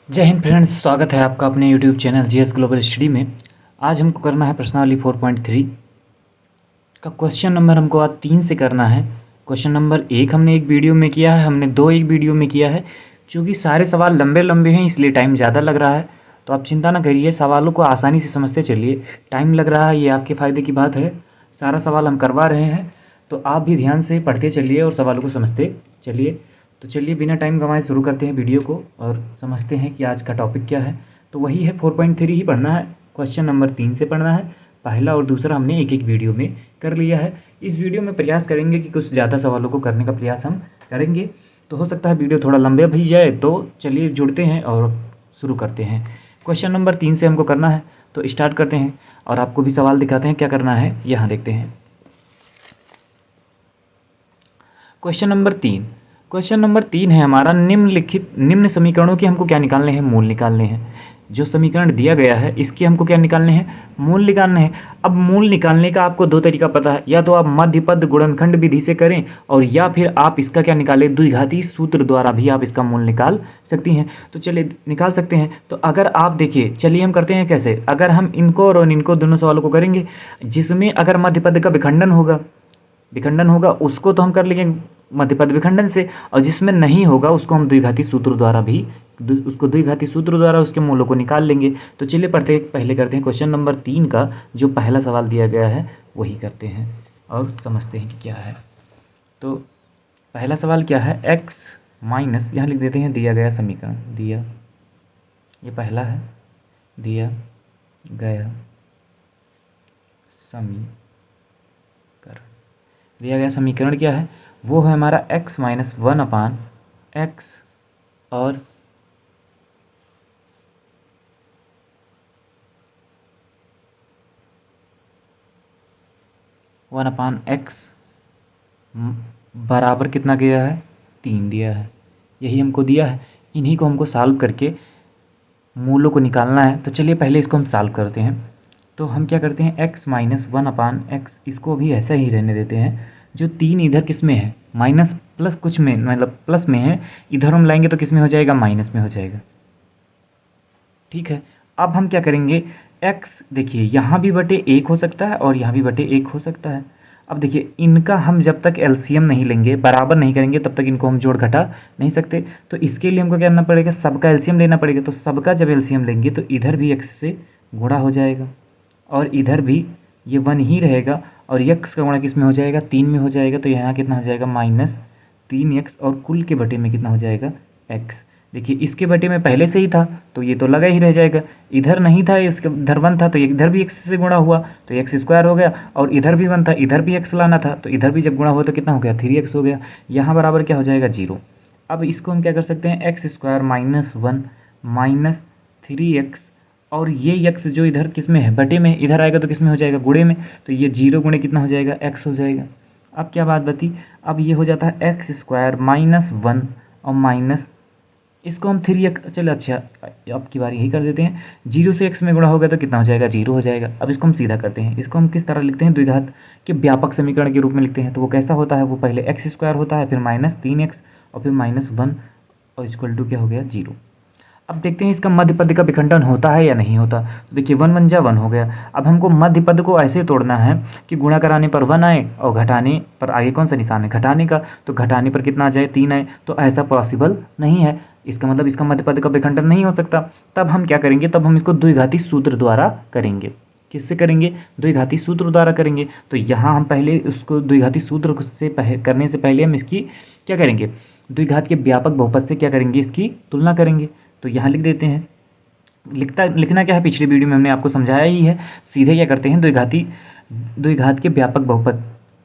जय हिंद फ्रेंड्स, स्वागत है आपका अपने YouTube channel GS global study में। आज हमको करना है प्रश्नावली 4.3 का क्वेश्चन नंबर हमको आज 3 से करना है। क्वेश्चन नंबर 1 हमने एक वीडियो में किया है, हमने 2 एक वीडियो में किया है। क्योंकि सारे सवाल लंबे लंबे हैं इसलिए टाइम ज़्यादा लग रहा है, तो आप चिंता ना करिए, सवालों को आसानी से समझते चलिए। टाइम लग रहा है ये आपके फ़ायदे की बात है, सारा सवाल हम करवा रहे हैं, तो आप भी ध्यान से पढ़ते चलिए और सवालों को समझते चलिए। तो चलिए बिना टाइम गंवाए शुरू करते हैं वीडियो को और समझते हैं कि आज का टॉपिक क्या है। तो वही है 4.3 ही पढ़ना है, क्वेश्चन नंबर 3 से पढ़ना है। पहला और दूसरा हमने एक एक वीडियो में कर लिया है। इस वीडियो में प्रयास करेंगे कि कुछ ज़्यादा सवालों को करने का प्रयास हम करेंगे। तो हो सकता है वीडियो थोड़ा लंबे भी जाए, तो चलिए जुड़ते हैं और शुरू करते हैं। क्वेश्चन नंबर 3 से हमको करना है, तो स्टार्ट करते हैं और आपको भी सवाल दिखाते हैं क्या करना है, यहाँ देखते हैं। क्वेश्चन नंबर 3 है हमारा, निम्न समीकरणों की हमको क्या निकालने हैं, मूल निकालने हैं। जो समीकरण दिया गया है इसके हमको क्या निकालने हैं, मूल निकालने हैं। अब मूल निकालने का आपको दो तरीका पता है, या तो आप मध्यपद गुणनखंड विधि से करें और या फिर आप इसका क्या निकालें, द्विघाती सूत्र द्वारा भी आप इसका मूल निकाल सकती हैं। तो चलिए निकाल सकते हैं। तो अगर आप देखिए, चलिए हम करते हैं कैसे। अगर हम इनको और इनको दोनों सवालों को करेंगे, जिसमें अगर मध्यपद का विखंडन होगा उसको तो हम कर लेंगे मध्यपद विखंडन से, और जिसमें नहीं होगा उसको हम द्विघाती सूत्र द्वारा भी उसके मूलों को निकाल लेंगे। तो चलिए पहले करते हैं क्वेश्चन नंबर 3 का जो पहला सवाल दिया गया है वही करते हैं और समझते हैं कि क्या है। तो पहला सवाल क्या है, x माइनस, यहाँ लिख देते हैं दिया गया समीकरण, ये पहला है, दिया गया समीकरण क्या है, वो है हमारा x माइनस 1/x और बराबर कितना गया है, 3 दिया है। यही हमको दिया है, इन्हीं को हमको सॉल्व करके मूलों को निकालना है। तो चलिए पहले इसको हम सॉल्व करते हैं। तो हम क्या करते हैं, x माइनस 1/x, इसको भी ऐसा ही रहने देते हैं। जो 3 इधर किस में है, माइनस प्लस कुछ में, मतलब प्लस में है, इधर हम लाएंगे तो किस में हो जाएगा, माइनस में हो जाएगा। ठीक है, अब हम क्या करेंगे, x देखिए यहाँ भी बटे 1 हो सकता है और यहाँ भी बटे 1 हो सकता है। अब देखिए इनका हम जब तक एलसीएम नहीं लेंगे, बराबर नहीं करेंगे, तब तक इनको हम जोड़ घटा नहीं सकते। तो इसके लिए हमको क्या करना पड़ेगा, सबका एलसीएम लेना पड़ेगा। तो सबका जब एलसीएम लेंगे तो इधर भी x से गुणा हो जाएगा और इधर भी ये 1 ही रहेगा, और x का गुणा किस में हो जाएगा, 3 में हो जाएगा। तो यहाँ कितना हो जाएगा, -3x, और कुल के बटे में कितना हो जाएगा, x। देखिए इसके बटे में पहले से ही था तो ये तो लगा ही रह जाएगा, इधर नहीं था, इसके इधर 1 था तो इधर भी x से गुणा हुआ तो x स्क्वायर हो गया, और इधर भी 1 था, इधर भी x लाना था तो इधर भी जब गुणा हुआ तो कितना हो गया, 3x हो गया। यहाँ बराबर क्या हो जाएगा, 0। अब इसको हम क्या कर सकते हैं, x square minus 1 minus 3x, और ये x जो इधर किस में है, बटे में, इधर आएगा तो किस में हो जाएगा, गुणे में। तो ये 0 गुणे कितना हो जाएगा, x हो जाएगा। अब क्या बात बती, अब ये हो जाता है x स्क्वायर माइनस 1 और माइनस, इसको हम 3x, चलो अच्छा अब की बार यही कर देते हैं। 0 से x में गुणा होगा तो कितना हो जाएगा, 0 हो जाएगा। अब इसको हम सीधा करते हैं, इसको हम किस तरह लिखते हैं, द्विघात के व्यापक समीकरण के रूप में लिखते हैं। तो वो कैसा होता है, वो पहले x स्क्वायर होता है, फिर -3x और फिर -1 और इक्वल टू क्या हो गया, 0। अब देखते हैं इसका मध्य पद का विखंडन होता है या नहीं होता। तो देखिए 1 1 जा 1 हो गया। अब हमको मध्य पद को ऐसे तोड़ना है कि गुणा कराने पर 1 आए और घटाने पर आगे कौन सा निशान है, घटाने का। तो घटाने पर कितना आ जाए, 3 आए। तो ऐसा पॉसिबल नहीं है, इसका मतलब इसका मध्य पद का विखंडन नहीं हो सकता। तब हम क्या करेंगे, तब हम इसको द्विघाती सूत्र द्वारा करेंगे। किससे करेंगे, द्विघाती सूत्र द्वारा करेंगे। तो यहाँ हम पहले उसको द्विघाती सूत्र से करने से पहले हम इसकी क्या करेंगे, द्विघात के व्यापक बहुपद से क्या करेंगे, इसकी तुलना करेंगे। तो यहाँ लिख देते हैं, लिखना क्या है, पिछली वीडियो में हमने आपको समझाया ही है। सीधे क्या करते हैं, द्विघात के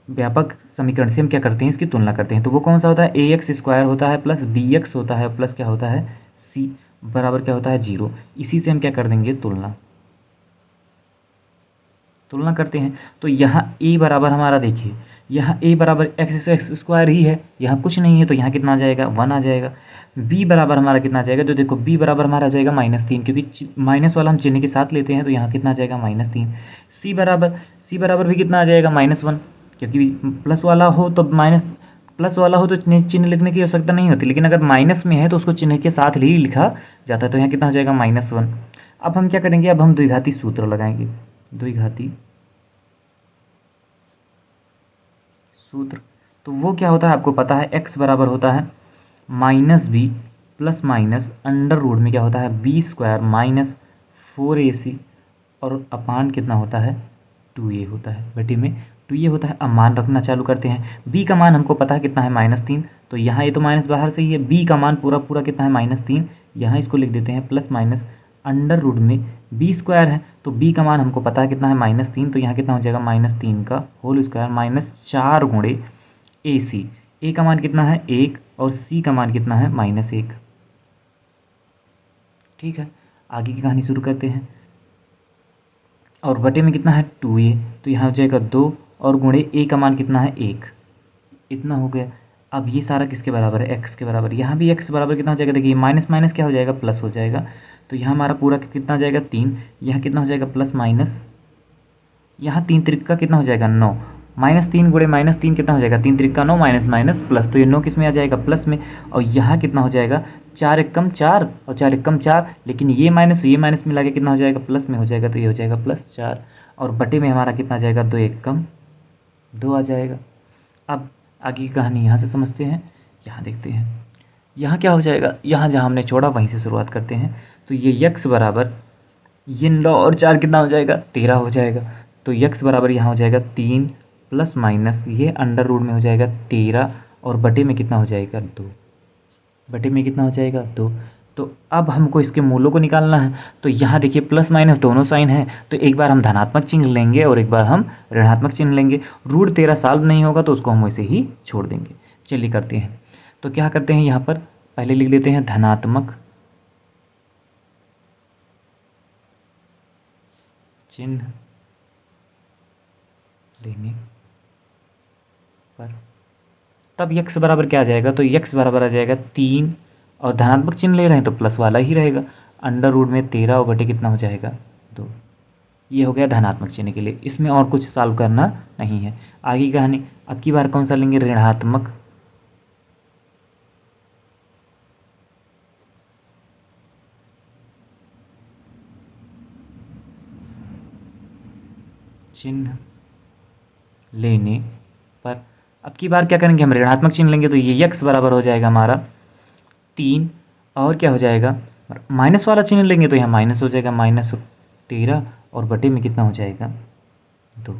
व्यापक समीकरण से हम क्या करते हैं, इसकी तुलना करते हैं। तो वो कौन सा होता है, ax स्क्वायर होता है प्लस bx होता है प्लस क्या होता है, c बराबर क्या होता है, 0। इसी से हम क्या कर देंगे, तुलना करते हैं। तो यहाँ a बराबर हमारा देखिए, यहाँ a बराबर x स्क्वायर ही है, यहाँ कुछ नहीं है, तो यहाँ कितना आ जाएगा, 1 आ जाएगा। b बराबर हमारा कितना आ जाएगा, तो देखो b बराबर हमारा आ जाएगा -3, क्योंकि माइनस वाला हम चिन्ह के साथ लेते हैं, तो यहाँ कितना आ जाएगा, -3। c बराबर भी कितना आ जाएगा, -1, क्योंकि प्लस वाला हो तो माइनस प्लस वाला हो तो चिन्ह लिखने की आवश्यकता नहीं होती, लेकिन अगर माइनस में है तो उसको चिन्ह के साथ ही लिखा जाता है। तो यहाँ कितना हो जाएगा -1। अब हम क्या करेंगे, अब हम द्विघाती सूत्र लगाएंगे। द्विघाती सूत्र तो वो क्या होता है आपको पता है, x बराबर होता है -b plus minus under root में क्या होता है b² -4ac और अपान कितना होता है 2a होता है, बटे में 2a होता है। अब मान रखना चालू करते हैं। b का मान हमको पता है कितना है -3, तो यहाँ ये तो माइनस बाहर से ही है। b का मान पूरा पूरा कितना है -3, यहाँ इसको लिख देते हैं प्लस माइनस अंडर रूट में b² है, तो b का मान हमको पता है कितना है -3, तो यहाँ कितना हो जाएगा -3 का होल स्क्वायर -4 गुणे ac। a का मान कितना है 1 और c का मान कितना है -1। ठीक है, आगे की कहानी शुरू करते हैं। और बटे में कितना है 2a, तो यहाँ हो जाएगा 2 और गुणे a का मान कितना है 1, इतना हो गया। अब ये सारा किसके बराबर है, x के बराबर। यहाँ भी x बराबर कितना हो जाएगा, देखिए माइनस माइनस क्या हो जाएगा प्लस हो जाएगा, तो यहाँ हमारा पूरा कितना हो जाएगा 3, यहाँ कितना हो जाएगा प्लस माइनस, यहाँ 3 त्रिक कितना हो जाएगा 9, -3 गुणे -3 कितना हो जाएगा 3 त्रिक 9 माइनस माइनस प्लस, तो ये 9 किस में आ जाएगा प्लस में। और यहाँ कितना हो जाएगा 4 एकम 4 और 4 एकम 4, लेकिन ये माइनस मिला के कितना हो जाएगा प्लस में हो जाएगा, तो ये हो जाएगा +4 और बटे में हमारा कितना आ जाएगा 2 एकम 2 आ जाएगा। अब आगे की कहानी यहाँ से समझते हैं, यहाँ देखते हैं यहाँ क्या हो जाएगा। यहाँ जहाँ हमने छोड़ा वहीं से शुरुआत करते हैं। तो ये x बराबर ये 9 और 4 कितना हो जाएगा 13 हो जाएगा, तो x बराबर यहाँ हो जाएगा 3 प्लस माइनस ये अंडर रूट में हो जाएगा 13 और बटे में कितना हो जाएगा 2, बटे में कितना हो जाएगा 2। तो अब हमको इसके मूलों को निकालना है। तो यहाँ देखिए प्लस माइनस दोनों साइन है, तो एक बार हम धनात्मक चिन्ह लेंगे और एक बार हम ऋणात्मक चिन्ह लेंगे। रूट 13 सॉल्व नहीं होगा तो उसको हम वैसे ही छोड़ देंगे। चलिए करते हैं। तो क्या करते हैं, यहाँ पर पहले लिख देते हैं धनात्मक चिन्ह लेने पर तब x बराबर क्या आ जाएगा, तो x बराबर आ जाएगा 3 और धनात्मक चिन्ह ले रहे हैं तो प्लस वाला ही रहेगा, अंडर रूट में 13 और बटे कितना हो जाएगा 2। ये हो गया धनात्मक चिन्ह के लिए, इसमें और कुछ सॉल्व करना नहीं है। आगे की कहानी, अब की बार कौन सा लेंगे, ऋणात्मक चिन्ह लेने पर। अब की बार क्या करेंगे, हम ऋणात्मक चिन्ह लेंगे, तो ये x बराबर हो जाएगा हमारा 3 और क्या हो जाएगा माइनस वाला चिन्ह लेंगे तो यहाँ माइनस हो जाएगा -13 और बटे में कितना हो जाएगा 2।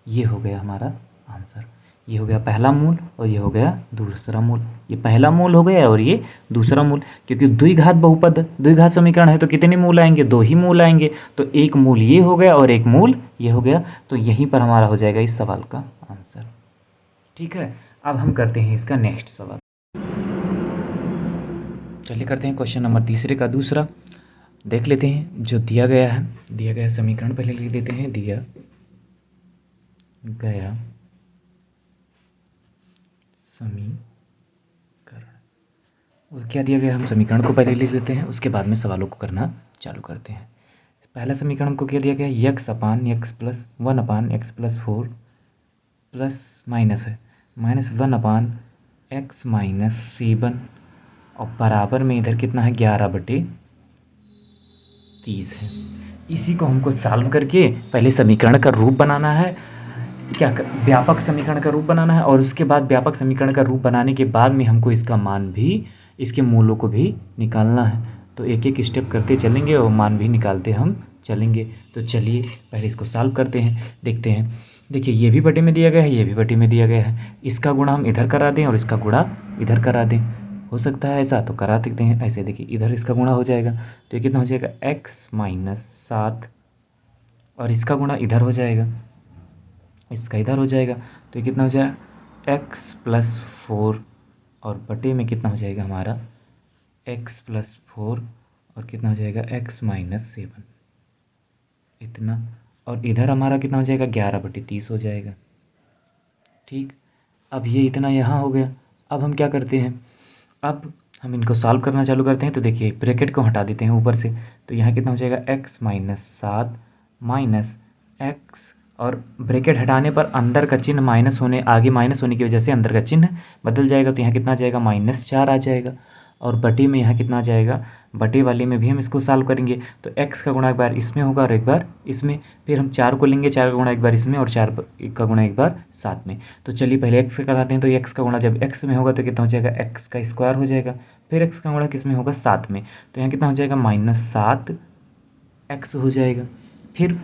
ये हो गया हमारा आंसर। ये हो गया पहला मूल और ये हो गया दूसरा मूल। ये पहला मूल हो गया और ये दूसरा मूल, क्योंकि द्विघात बहुपद द्विघात समीकरण है तो कितने मूल आएंगे, 2 ही मूल आएंगे। तो एक मूल ये हो गया और एक मूल ये हो गया, तो यहीं पर हमारा हो जाएगा इस सवाल का आंसर। ठीक है, अब हम करते हैं इसका नेक्स्ट सवाल। चलिए करते हैं क्वेश्चन नंबर तीसरे का दूसरा। देख लेते हैं जो दिया गया है, दिया गया समीकरण पहले लिख देते हैं, दिया गया समीकरण। और क्या दिया गया, हम समीकरण को पहले लिख देते हैं, उसके बाद में सवालों को करना चालू करते हैं। पहला समीकरण हमको क्या दिया गया, x/(1/x+4) प्लस माइनस है -1/x-7 और बराबर में इधर कितना है 11/30 है। इसी को हमको सॉल्व करके पहले समीकरण का रूप बनाना है, क्या व्यापक समीकरण का रूप बनाना है, और उसके बाद व्यापक समीकरण का रूप बनाने के बाद में हमको इसका मान भी, इसके मूलों को भी निकालना है। तो एक एक स्टेप करते चलेंगे और मान भी निकालते हम चलेंगे। तो चलिए पहले इसको सॉल्व करते हैं, देखते हैं। देखिए ये भी बटे में दिया गया है, ये भी बटे में दिया गया है। इसका गुणा हम इधर करा दें और इसका गुणा इधर करा दें, हो सकता है ऐसा, तो करा सकते हैं ऐसे। देखिए इधर इसका गुणा हो जाएगा तो ये कितना हो जाएगा x-7 और इसका गुणा इधर हो जाएगा, इसका इधर हो जाएगा, तो ये कितना हो जाएगा x+4 और बटे में कितना हो जाएगा हमारा x+4 और कितना हो जाएगा x-7 इतना, और इधर हमारा कितना हो जाएगा 11/30 हो जाएगा। ठीक, अब ये इतना यहाँ हो गया। अब हम क्या करते हैं, अब हम इनको सॉल्व करना चालू करते हैं। तो देखिए ब्रैकेट को हटा देते हैं ऊपर से, तो यहाँ कितना हो जाएगा x-7 माइनस x और ब्रैकेट हटाने पर अंदर का चिन्ह माइनस होने, आगे माइनस होने की वजह से अंदर का चिन्ह बदल जाएगा। तो यहाँ कितना आ जाएगा, -4 आ जाएगा। और बटे में यहाँ कितना आ जाएगा, बटे वाले में भी हम इसको सॉल्व करेंगे तो x का गुणा एक बार इसमें होगा और एक बार इसमें। फिर हम 4 को लेंगे, 4 का गुणा एक बार इसमें और 4 का गुणा एक बार साथ में। तो चलिए पहले x का कराते हैं। तो x का गुणा जब x में होगा तो कितना हो जाएगा, x का स्क्वायर हो जाएगा। फिर x का गुणा किस में होगा, 7 में। तो यहाँ कितना हो जाएगा, -7x हो जाएगा। फिर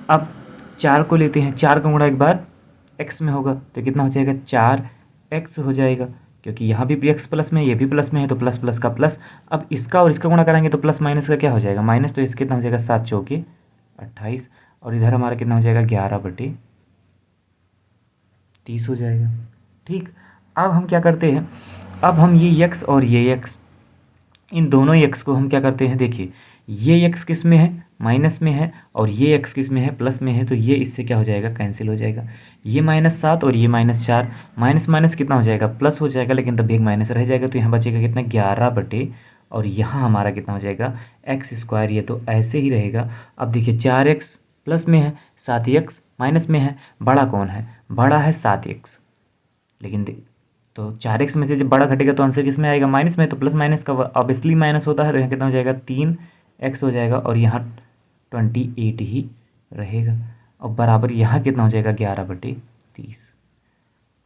अब 4 को लेते हैं, 4 का गुणा एक बार x में होगा तो कितना हो जाएगा, 4x हो जाएगा। क्योंकि यहाँ भी x प्लस में है, ये भी प्लस में है, तो प्लस प्लस का प्लस। अब इसका और इसका गुणा कराएंगे तो प्लस माइनस का क्या हो जाएगा, माइनस। तो इसके कितना हो जाएगा, 7 चौके 28 और इधर हमारा कितना हो जाएगा, 11/30 हो जाएगा। ठीक, अब हम क्या करते हैं, अब हम ये x और ये x, इन दोनों x को हम क्या करते हैं, देखिए ये x किस में है, माइनस में है, और ये x किस में है, प्लस में है। तो ये इससे क्या हो जाएगा, कैंसिल हो जाएगा। ये -7 और ये -4, माइनस माइनस कितना हो जाएगा, प्लस हो जाएगा, लेकिन तब भी एक माइनस रह जाएगा। तो यहाँ बचेगा कितना, 11 बटे, और यहाँ हमारा कितना हो जाएगा, x²। ये तो ऐसे ही रहेगा। अब देखिए 4x प्लस में है, 7x माइनस में है। बड़ा कौन है, बड़ा है 7x। लेकिन तो 4x में से जब बड़ा घटेगा तो आंसर किस में आएगा, माइनस में। तो प्लस माइनस का ऑब्वियसली माइनस होता है, तो यहाँ कितना हो जाएगा, 3x हो जाएगा और यहाँ 28 ही रहेगा। और बराबर यहाँ कितना हो जाएगा, 11/30।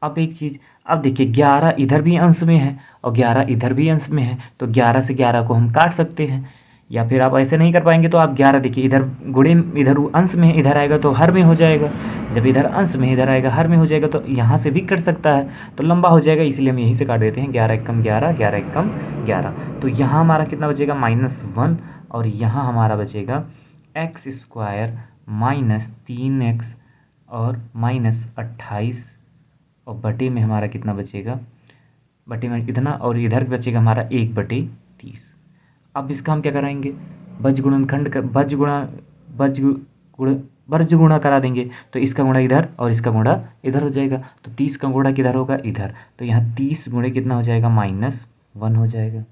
अब एक चीज़, अब देखिए 11 इधर भी अंश में है और 11 इधर भी अंश में है, तो 11 से 11 को हम काट सकते हैं। या फिर आप ऐसे नहीं कर पाएंगे तो आप 11 देखिए, इधर गुणे, इधर अंश में इधर आएगा तो हर में हो जाएगा। जब इधर अंश में इधर आएगा हर में हो जाएगा, तो यहाँ से भी कट सकता है, तो लंबा हो जाएगा, इसलिए हम यहीं से काट देते हैं। 11 एकम 11, 11 एकम 11। तो यहाँ हमारा कितना बचेगा, -1, और यहाँ हमारा बचेगा x² -3x और -28, और बटे में हमारा कितना बचेगा, बटे में इतना, और इधर बचेगा हमारा 1/30। अब इसका हम क्या कराएंगे, बज्र गुणा करा देंगे। तो इसका गुणा इधर और इसका गुणा इधर हो जाएगा। तो 30 का गुणा किधर होगा, इधर। तो यहाँ 30 गुणे कितना हो जाएगा, -1 हो जाएगा।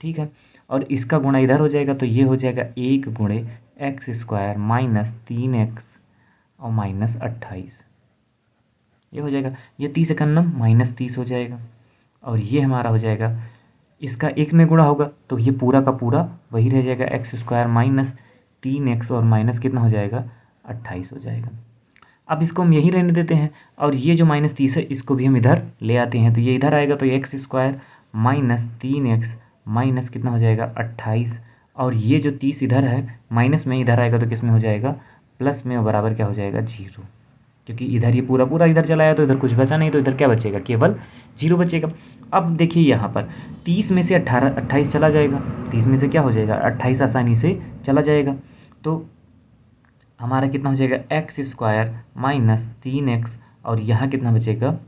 ठीक है, और इसका गुणा इधर हो जाएगा, तो ये हो जाएगा 1 गुणे x² -3x और -28, ये हो जाएगा। ये 30 एकन्नम -30 हो जाएगा, और ये हमारा हो जाएगा, इसका 1 में गुणा होगा तो ये पूरा का पूरा वही रह जाएगा, x² -3x और माइनस कितना हो जाएगा, 28 हो जाएगा। अब इसको हम यहीं रहने देते हैं, और ये जो -30 है इसको भी हम इधर ले आते हैं, तो ये इधर आएगा, तो x² -3x माइनस कितना हो जाएगा, 28, और ये जो 30 इधर है माइनस में इधर आएगा तो किस में हो जाएगा, प्लस में, और बराबर क्या हो जाएगा, 0। क्योंकि इधर ये पूरा पूरा इधर चला आया तो इधर कुछ बचा नहीं, तो इधर क्या बचेगा, केवल 0 बचेगा। अब देखिए यहाँ पर 30 में से 28 चला जाएगा, 30 में से क्या हो जाएगा, 28 आसानी से चला जाएगा। तो हमारा कितना हो जाएगा, x² -3x, और यहाँ कितना बचेगा,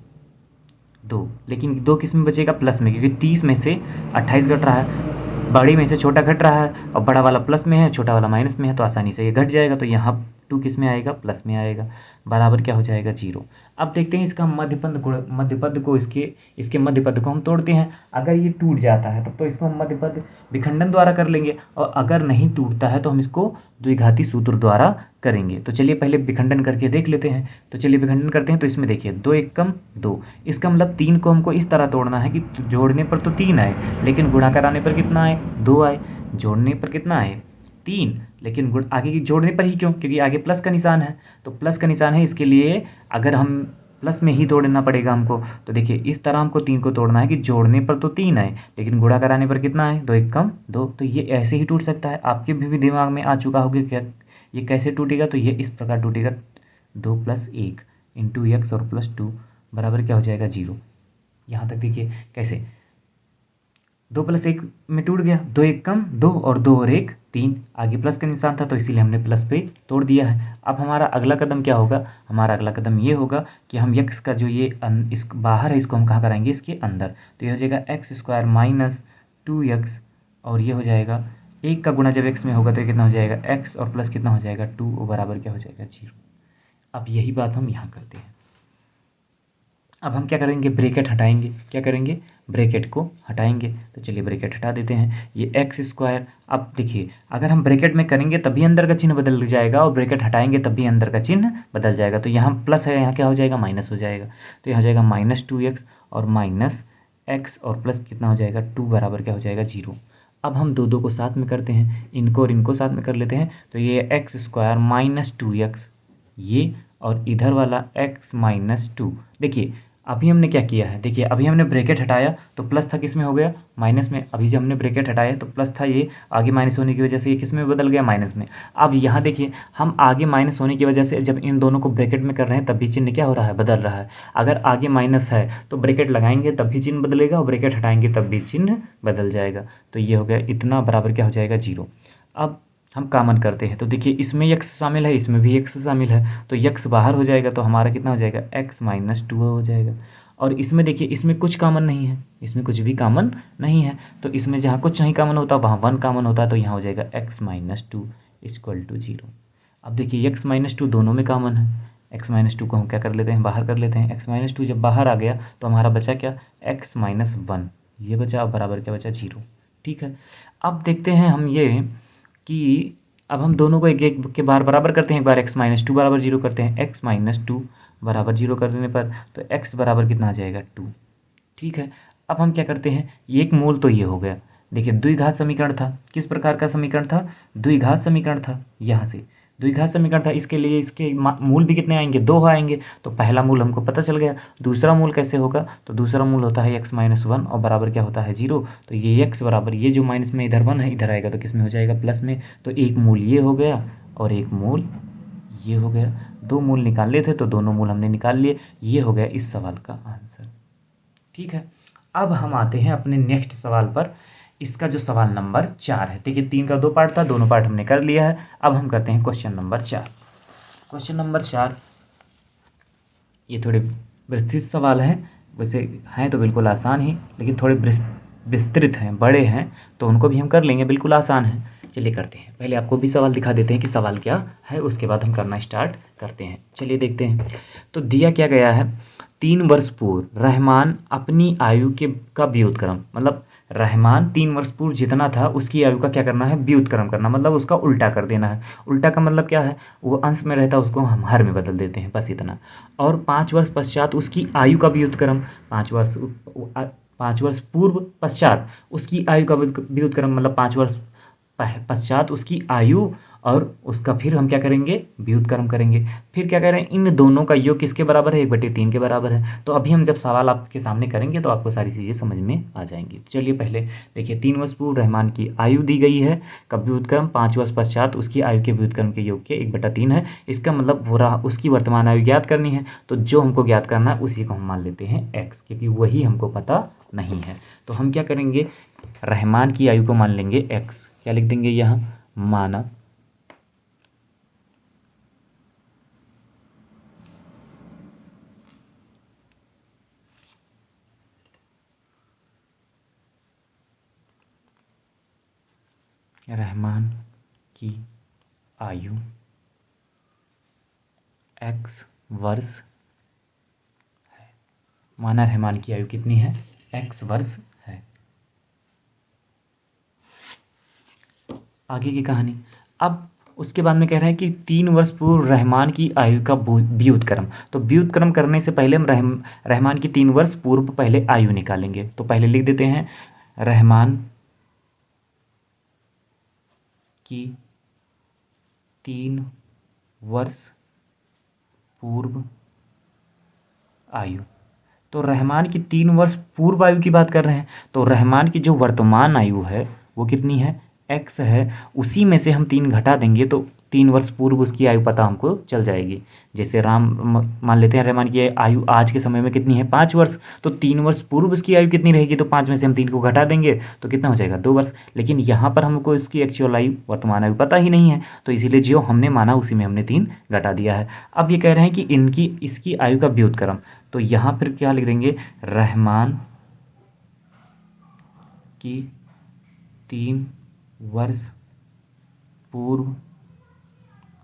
2। लेकिन 2 किस में बचेगा, प्लस में, क्योंकि 30 में से 28 घट रहा है, बड़ी में से छोटा घट रहा है, और बड़ा वाला प्लस में है, छोटा वाला माइनस में है, तो आसानी से ये घट जाएगा। तो यहाँ 2 किस में आएगा, प्लस में आएगा, बराबर क्या हो जाएगा, 0। अब देखते हैं इसका मध्यपद को, इसके मध्यपद को हम तोड़ते हैं। अगर ये टूट जाता है तब तो इसको हम मध्यपद विखंडन द्वारा कर लेंगे, और अगर नहीं टूटता है तो हम इसको द्विघाती सूत्र द्वारा करेंगे। तो चलिए पहले विखंडन करके देख लेते हैं। तो चलिए विखंडन करते हैं। तो इसमें देखिए 2 एकम 2, इसका मतलब 3 को हमको इस तरह तोड़ना है कि जोड़ने पर तो 3 आए, लेकिन गुणा कराने पर कितना आए, 2 आए। जोड़ने पर कितना आए, 3, लेकिन आगे की जोड़ने पर ही क्यों, क्योंकि आगे प्लस का निशान है, तो प्लस का निशान है, इसके लिए अगर हम प्लस में ही तोड़ना पड़ेगा हमको। तो देखिए इस तरह हमको 3 को तोड़ना है कि जोड़ने पर तो 3 आए, लेकिन गुणा कराने पर कितना आए, 2 एकम 2। तो ये ऐसे ही टूट सकता है, आपके भी दिमाग में आ चुका होगा क्या ये कैसे टूटेगा। तो ये इस प्रकार टूटेगा, 2 + 1 × x और +2 बराबर क्या हो जाएगा, 0। यहाँ तक देखिए कैसे 2 + 1 में टूट गया, 2 एकम 2 और 2 और 1 3, आगे प्लस का निशान था तो इसीलिए हमने प्लस पे तोड़ दिया है। अब हमारा अगला कदम क्या होगा, हमारा अगला कदम ये होगा कि हम x का जो ये इस बाहर है इसको हम कहाँ कराएंगे, इसके अंदर। तो ये हो जाएगा x² -2x, और ये हो जाएगा 1 का गुणा जब x में होगा तो ये कितना हो जाएगा, x और प्लस कितना हो जाएगा, 2, और बराबर क्या हो जाएगा, 0। अब यही बात हम यहाँ करते हैं। अब हम क्या करेंगे, ब्रैकेट हटाएंगे। क्या करेंगे, ब्रैकेट को हटाएंगे। तो चलिए ब्रैकेट हटा देते हैं। ये एक्स स्क्वायर, अब देखिए अगर हम ब्रैकेट में करेंगे तभी अंदर का चिन्ह बदल जाएगा और ब्रैकेट हटाएंगे तब भी अंदर का चिन्ह बदल जाएगा। तो यहाँ प्लस है, यहाँ क्या हो जाएगा, माइनस हो जाएगा। तो यहाँ हो जाएगा -2x और माइनस एक्स और प्लस कितना हो जाएगा 2 बराबर क्या हो जाएगा 0। अब हम दो दो को साथ में करते हैं, इनको और इनको साथ में कर लेते हैं। तो ये एक्स स्क्वायर -2x ये, और इधर वाला x -2। देखिए अभी हमने क्या किया है, देखिए अभी हमने ब्रैकेट हटाया तो प्लस था, किस में हो गया, माइनस में। अभी जब हमने ब्रैकेट हटाया तो प्लस था, ये आगे माइनस होने की वजह से ये किस में बदल गया, माइनस में। अब यहाँ देखिए हम आगे माइनस होने की वजह से जब इन दोनों को ब्रैकेट में कर रहे हैं तब भी चिन्ह क्या हो रहा है, बदल रहा है। अगर आगे माइनस है तो ब्रैकेट लगाएंगे तब भी चिन्ह बदलेगा और ब्रैकेट हटाएंगे तब भी चिन्ह बदल जाएगा। तो ये हो गया इतना बराबर क्या हो जाएगा 0। अब हम कॉमन करते हैं तो देखिए इसमें x शामिल है, इसमें भी x शामिल है, तो x बाहर हो जाएगा तो हमारा कितना हो जाएगा, x -2 हो जाएगा। और इसमें देखिए इसमें कुछ कॉमन नहीं है, इसमें कुछ भी कॉमन नहीं है। तो इसमें जहाँ कुछ नहीं कॉमन होता वहाँ 1 कॉमन होता है, तो यहाँ हो जाएगा x -2 = 0। अब देखिए x -2 दोनों में कॉमन है, x -2 को हम क्या कर लेते हैं, बाहर कर लेते हैं। x -2 जब बाहर आ गया तो हमारा बचा क्या, x -1 ये बचा, अब बराबर क्या बचा 0। ठीक है, अब देखते हैं हम ये कि अब हम दोनों को एक एक के बार बराबर करते हैं। एक बार x -2 बराबर 0 करते हैं, x -2 बराबर 0 कर देने पर तो x बराबर कितना आ जाएगा 2। ठीक है, अब हम क्या करते हैं, ये एक मूल तो ये हो गया। देखिए द्विघात समीकरण था, किस प्रकार का समीकरण था, द्विघात समीकरण था। यहाँ से द्विघात समीकरण था, इसके लिए इसके मूल भी कितने आएंगे, 2 आएंगे। तो पहला मूल हमको पता चल गया। दूसरा मूल कैसे होगा, तो दूसरा मूल होता है x -1 और बराबर क्या होता है 0। तो ये x बराबर, ये जो माइनस में इधर 1 है इधर आएगा तो किस में हो जाएगा, प्लस में। तो एक मूल ये हो गया और एक मूल ये हो गया। 2 मूल निकालने थे तो दोनों मूल हमने निकाल लिए। ये हो गया इस सवाल का आंसर। ठीक है, अब हम आते हैं अपने नेक्स्ट सवाल पर। इसका जो सवाल नंबर 4 है, देखिए 3 का 2 पार्ट था, दोनों पार्ट हमने कर लिया है। अब हम करते हैं क्वेश्चन नंबर 4। क्वेश्चन नंबर 4 ये थोड़े विस्तृत सवाल हैं, वैसे हैं तो बिल्कुल आसान ही, लेकिन थोड़े विस्तृत हैं, बड़े हैं, तो उनको भी हम कर लेंगे, बिल्कुल आसान है। चलिए करते हैं, पहले आपको भी सवाल दिखा देते हैं कि सवाल क्या है, उसके बाद हम करना स्टार्ट करते हैं। चलिए देखते हैं। तो दिया क्या गया है, 3 वर्ष पूर्व रहमान अपनी आयु के का व्युत्क्रम, मतलब रहमान 3 वर्ष पूर्व जितना था उसकी आयु का क्या करना है, व्युत्क्रम करना, मतलब उसका उल्टा कर देना है। उल्टा का मतलब क्या है, वो अंश में रहता है उसको हम हर में बदल देते हैं, बस इतना। और 5 वर्ष पश्चात उसकी आयु का व्युत्क्रम, 5 वर्ष पूर्व पश्चात उसकी आयु का व्युत्क्रम, मतलब 5 वर्ष पश्चात उसकी आयु, और उसका फिर हम क्या करेंगे, व्युत्क्रम करेंगे। फिर क्या करें, इन दोनों का योग किसके बराबर है, 1/3 के बराबर है। तो अभी हम जब सवाल आपके सामने करेंगे तो आपको सारी चीज़ें समझ में आ जाएंगी। चलिए पहले देखिए, 3 वर्ष पूर्व रहमान की आयु दी गई है, का व्युत्क्रम 5 वर्ष पश्चात उसकी आयु के व्युत्क्रम के योग के 1/3 है। इसका मतलब हो रहा उसकी वर्तमान आयु ज्ञात करनी है, तो जो हमको ज्ञात करना है उसी को हम मान लेते हैं x, क्योंकि वही हमको पता नहीं है। तो हम क्या करेंगे, रहमान की आयु को मान लेंगे x, क्या लिख देंगे यहाँ, माना रहमान की आयु x वर्ष है। माना रहमान की आयु कितनी है, x वर्ष है। आगे की कहानी, अब उसके बाद में कह रहे हैं कि 3 वर्ष पूर्व रहमान की आयु का व्युत्क्रम। तो व्युत्क्रम करने से पहले हम रहमान की 3 वर्ष पूर्व पहले आयु निकालेंगे। तो पहले लिख देते हैं रहमान की 3 वर्ष पूर्व आयु। तो रहमान की 3 वर्ष पूर्व आयु की बात कर रहे हैं, तो रहमान की जो वर्तमान आयु है वो कितनी है, x है। उसी में से हम 3 घटा देंगे तो 3 वर्ष पूर्व उसकी आयु पता हमको चल जाएगी। जैसे मान लेते हैं रहमान की आयु आज के समय में कितनी है, 5 वर्ष। तो 3 वर्ष पूर्व उसकी आयु कितनी रहेगी, तो 5 में से हम 3 को घटा देंगे तो कितना हो जाएगा, 2 वर्ष। लेकिन यहाँ पर हमको इसकी एक्चुअल आयु, वर्तमान आयु पता ही नहीं है, तो इसीलिए जो हमने माना उसी में हमने 3 घटा दिया है। अब ये कह रहे हैं कि इसकी आयु का व्युत्क्रम, तो यहाँ फिर क्या लिख देंगे, रहमान की 3 वर्ष पूर्व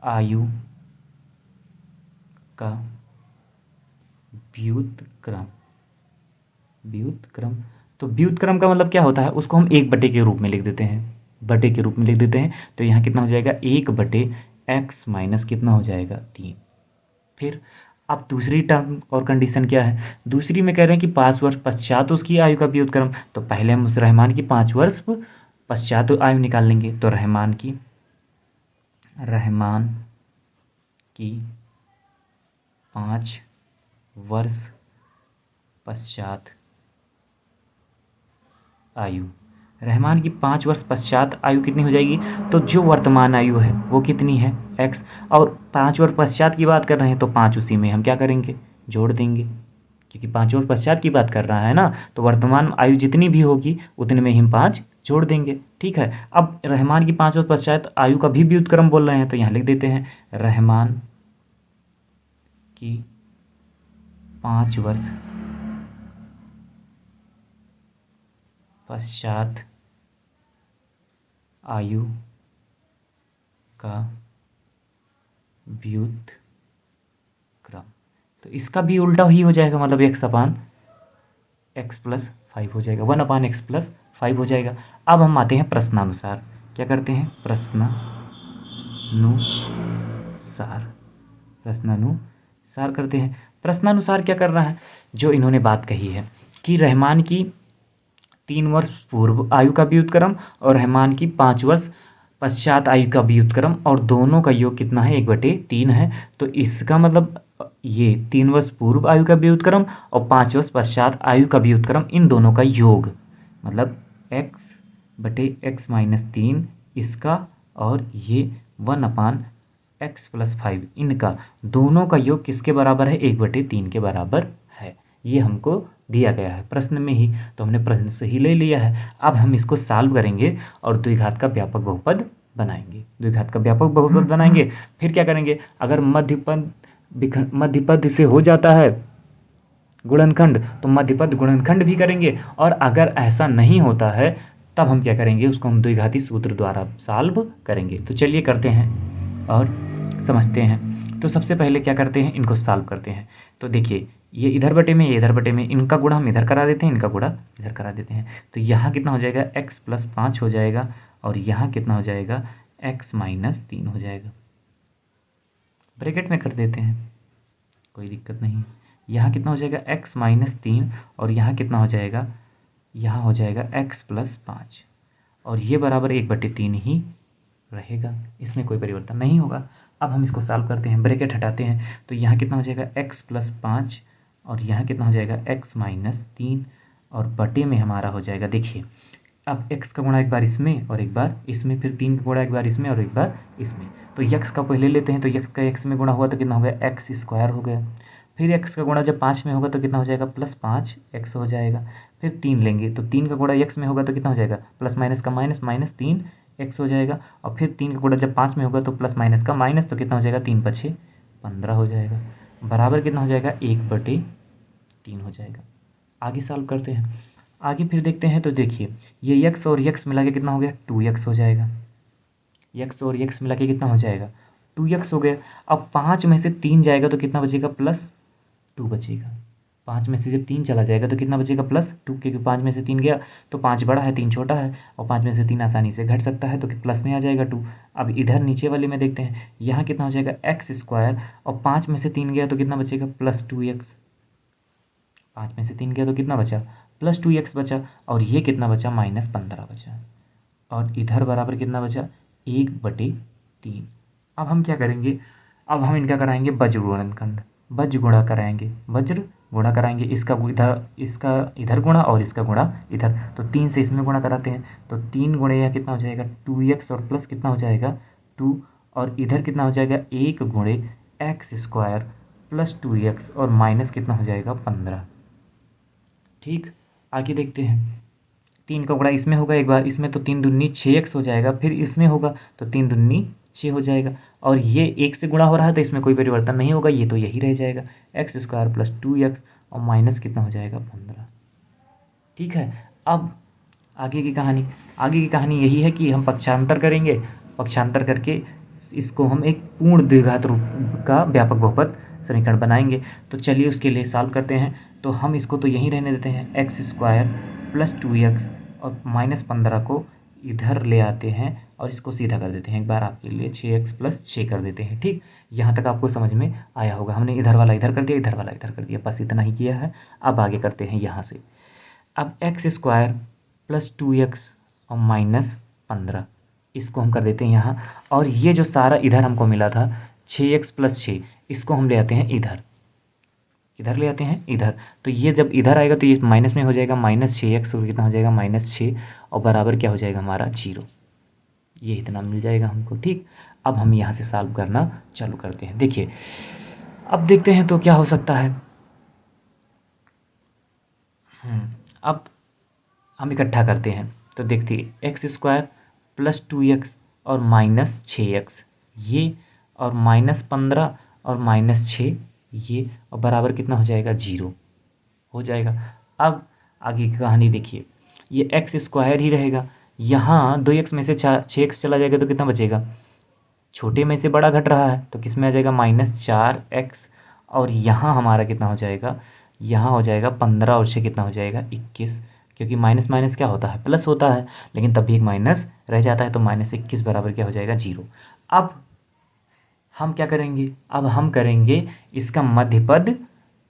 आयु का व्युत्क्रम। व्युत्क्रम, तो व्युत्क्रम का मतलब क्या होता है, उसको हम एक बटे के रूप में लिख देते हैं, बटे के रूप में लिख देते हैं। तो यहाँ कितना हो जाएगा, एक बटे एक्स माइनस कितना हो जाएगा, 3। फिर अब दूसरी टर्म और कंडीशन क्या है, दूसरी में कह रहे हैं कि 5 वर्ष पश्चात उसकी आयु का व्युत्क्रम। तो पहले हम उस रहमान की 5 वर्ष पश्चात आयु निकाल लेंगे। तो रहमान की 5 वर्ष पश्चात आयु, रहमान की 5 वर्ष पश्चात आयु कितनी हो जाएगी, तो जो वर्तमान आयु है वो कितनी है, x, और 5 वर्ष पश्चात की बात कर रहे हैं तो 5 उसी में हम क्या करेंगे, जोड़ देंगे, क्योंकि 5 वर्ष पश्चात की बात कर रहा है ना, तो वर्तमान आयु जितनी भी होगी उतने में हम 5 जोड़ देंगे। ठीक है, अब रहमान की 5 वर्ष पश्चात आयु का भी व्युत्क्रम बोल रहे हैं, तो यहाँ लिख देते हैं रहमान की 5 वर्ष पश्चात आयु का व्युत्क्रम। तो इसका भी उल्टा ही हो जाएगा, मतलब x अपान x प्लस 5 हो जाएगा, 1 अपान x प्लस 5 हो जाएगा। अब हम आते हैं प्रश्नानुसार, क्या करते हैं, प्रश्नानुसार करते हैं। प्रश्नानुसार क्या कर रहा है, जो इन्होंने बात कही है कि रहमान की 3 वर्ष पूर्व आयु का व्युत्क्रम और रहमान की 5 वर्ष पश्चात आयु का व्युत्क्रम, और दोनों का योग कितना है, 1/3 है। तो इसका मतलब ये 3 वर्ष पूर्व आयु का व्युत्क्रम और 5 वर्ष पश्चात आयु का व्युत्क्रम, इन दोनों का योग मतलब x/x - 3 इसका, और ये 1 अपान x प्लस 5 इनका, दोनों का योग किसके बराबर है, 1/3 के बराबर है। ये हमको दिया गया है प्रश्न में ही, तो हमने प्रश्न से ही ले लिया है। अब हम इसको सॉल्व करेंगे और द्विघात का व्यापक बहुपद बनाएंगे, द्विघात का व्यापक बहुपद बनाएंगे। फिर क्या करेंगे, अगर मध्यपद से हो जाता है गुणनखंड तो मध्यपद गुणनखंड भी करेंगे, और अगर ऐसा नहीं होता है तब हम क्या करेंगे, उसको हम द्विघाती सूत्र द्वारा सॉल्व करेंगे। तो चलिए करते हैं और समझते हैं। तो सबसे पहले क्या करते हैं, इनको सॉल्व करते हैं। तो देखिए, ये इधर बटे में, ये इधर बटे में, इनका गुणा हम इधर करा देते हैं, इनका गुणा इधर करा देते हैं। तो यहाँ कितना हो जाएगा, x प्लस 5 हो जाएगा, और यहाँ कितना हो जाएगा, x माइनस 3 हो जाएगा। ब्रैकेट में कर देते हैं, कोई दिक्कत नहीं। यहाँ कितना हो जाएगा, x माइनस 3, और यहाँ कितना हो जाएगा, यहाँ हो जाएगा x प्लस 5, और ये बराबर 1/3 ही रहेगा, इसमें कोई परिवर्तन नहीं होगा। अब हम इसको सॉल्व करते हैं, ब्रैकेट हटाते हैं। तो यहाँ कितना हो जाएगा, x प्लस 5, और यहाँ कितना हो जाएगा, x माइनस 3, और बटे में हमारा हो जाएगा, देखिए अब x का गुणा एक बार इसमें और एक बार इसमें, फिर 3 का गुणा एक बार इसमें और एक बार इसमें। तो x का पहले लेते हैं, तो x का x में गुणा हुआ तो कितना हो गया, x स्क्वायर हो गया। फिर x का गुणा जब 5 में होगा तो कितना हो जाएगा, प्लस 5x हो जाएगा। फिर 3 लेंगे तो 3 का गुणा x में होगा तो कितना हो जाएगा, प्लस माइनस का माइनस, माइनस 3x हो जाएगा। और फिर 3 का गुणा जब 5 में होगा तो प्लस माइनस का माइनस, तो कितना हो जाएगा, 3 × 5 = 15 हो जाएगा, बराबर कितना हो जाएगा, 1/3 हो जाएगा। आगे सॉल्व करते हैं, आगे फिर देखते हैं। तो देखिए, ये x और x मिला के कितना हो गया, 2x हो जाएगा। x और x मिला के कितना हो जाएगा, 2x हो गया। अब 5 में से 3 जाएगा तो कितना बचेगा, +2 बचेगा। 5 में से जब 3 चला जाएगा तो कितना बचेगा, +2, क्योंकि 5 में से 3 गया तो 5 बड़ा है, 3 छोटा है, और 5 में से 3 आसानी से घट सकता है, तो प्लस में आ जाएगा 2। अब इधर नीचे वाले में देखते हैं, यहाँ कितना हो जाएगा, x², और 5 में से 3 गया तो कितना बचेगा, +2x। 5 में से 3 गया तो कितना बचा, +2x बचा, और ये कितना बचा, -15 बचा, और इधर बराबर कितना बचा, 1/3। अब हम क्या करेंगे, अब हम इनका कराएंगे वज्र गुणनखंड, वज्र गुणा कराएंगे, वज्र गुणा कराएंगे, इसका इधर गुणा और इसका गुणा इधर। तो 3 से इसमें गुणा कराते हैं, तो 3 गुणे यह कितना हो जाएगा, 2x, और प्लस कितना हो जाएगा, 2, और इधर कितना हो जाएगा, 1 गुणे x² प्लस 2x, और माइनस कितना हो जाएगा, 15। ठीक, आगे देखते हैं। 3 का गुणा इसमें होगा एक बार, इसमें तो 3 दूनी 6x हो जाएगा, फिर इसमें होगा तो 3 दूनी 6 हो जाएगा, और ये 1 से गुणा हो रहा है तो इसमें कोई परिवर्तन नहीं होगा, ये तो यही रह जाएगा, x² प्लस 2x, और माइनस कितना हो जाएगा, 15। ठीक है, अब आगे की कहानी यही है कि हम पक्षांतर करेंगे, पक्षांतर करके इसको हम एक पूर्ण द्विघात रूप का व्यापक बहुपद समीकरण बनाएंगे। तो चलिए उसके लिए सॉल्व करते हैं। तो हम इसको तो यहीं रहने देते हैं, एक्स स्क्वायर प्लस 2x और माइनस 15 को इधर ले आते हैं और इसको सीधा कर देते हैं। एक बार आपके लिए 6x प्लस 6 कर देते हैं। ठीक, यहाँ तक आपको समझ में आया होगा। हमने इधर वाला इधर कर दिया, इधर वाला इधर कर दिया, बस इतना ही किया है। अब आगे करते हैं यहाँ से। अब एक्स स्क्वायर प्लस 2x और माइनस 15 इसको हम कर देते हैं यहाँ। और ये जो सारा इधर हमको मिला था 6x प्लस 6, इसको हम ले आते हैं इधर, इधर ले आते हैं इधर। तो ये जब इधर आएगा तो ये माइनस में हो जाएगा, माइनस 6x और कितना हो जाएगा -6 और बराबर क्या हो जाएगा हमारा 0। ये इतना मिल जाएगा हमको। ठीक, अब हम यहाँ से सॉल्व करना चालू करते हैं। देखिए अब देखते हैं तो क्या हो सकता है। अब हम इकट्ठा करते हैं तो देखिए एक्स स्क्वायर प्लस 2x और माइनस 6x ये, और माइनस 15 और माइनस 6 ये, और बराबर कितना हो जाएगा 0 हो जाएगा। अब आगे की कहानी देखिए, ये एक्स स्क्वायर ही रहेगा। यहाँ 2x में से 6x चला जाएगा तो कितना बचेगा, छोटे में से बड़ा घट रहा है तो किस में आ जाएगा -4x। और यहाँ हमारा कितना हो जाएगा, यहाँ हो जाएगा 15 और 6 कितना हो जाएगा 21, क्योंकि माइनस माइनस क्या होता है प्लस होता है, लेकिन तब भी एक माइनस रह जाता है। तो -21 बराबर क्या हो जाएगा 0। अब हम क्या करेंगे, अब हम करेंगे इसका मध्यपद